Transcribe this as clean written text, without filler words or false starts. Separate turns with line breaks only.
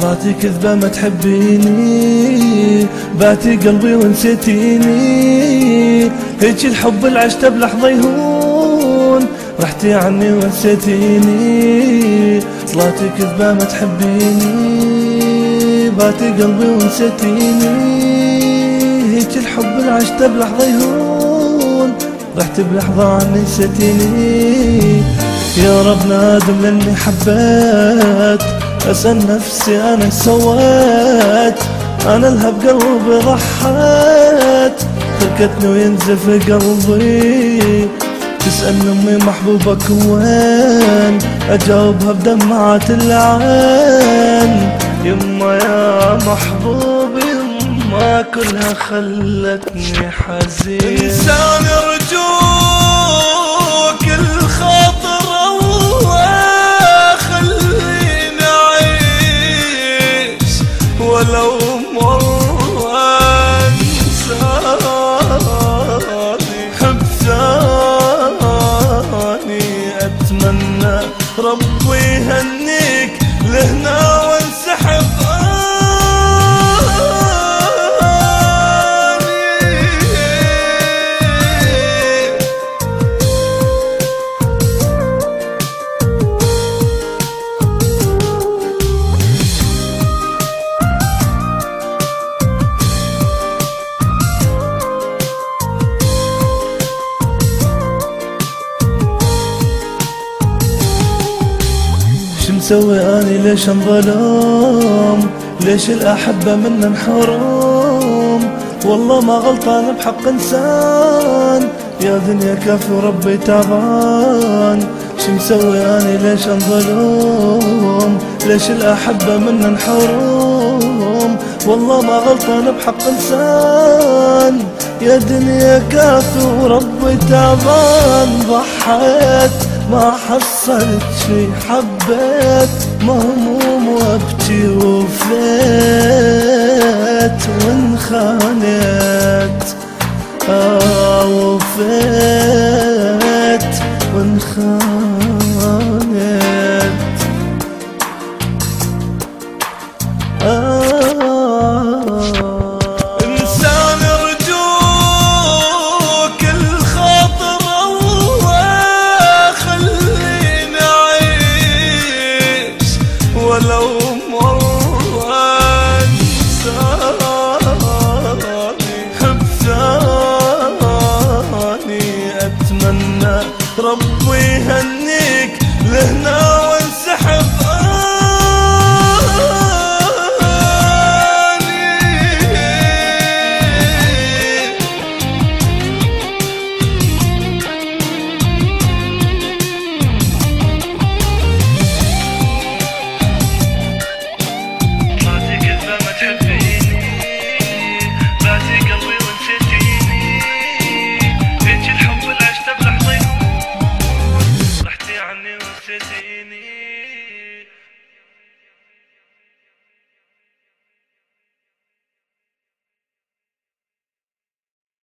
طلعتي كذبة ما تحبيني، بعتي قلبي ونسيتيني، هيك الحب اللي عشته بلحظة يهون، رحتي عني ونسيتيني. طلعتي كذبة ما تحبيني، بعتي قلبي ونسيتيني، هيك الحب اللي عشته بلحظة يهون، رحتي بلحظة عني نسيتيني. يا رب نادم لاني حبيت، اسأل نفسي انا سويت، انا الهب قلبي ضحيت، تركتني وينزف قلبي. تسألني امي محبوبك وين، اجاوبها بدمعات العين. يما يا محبوبي يما كلها خلتني حزين.
انسان ارجوك الخاطر خليني اعيش، ولو مرة انساني حب ثاني. اتمنى ربي يهنيك لهنا وانسحب
شو مسوي اني ليش انظلم، ليش الاحبة منا انحرم، والله ما غلطان بحق انسان، يا دنيا كافي وربي تعبان. شو مسوي اني ليش انظلم، ليش الاحبة منا انحرم، والله ما غلطان بحق انسان، يا دنيا كافي وربي تعبان. ضحيت ما حصلت شي، حبيت مهموم وابكي وفيت وانخانت، وفيت وانخانت.
انسان ارجوك الخاطر خليني اعيش، ولو مرة انساني حب ثاني. اتمنى ربي يهنيك لهنا وانسحب
عني وسيتيني.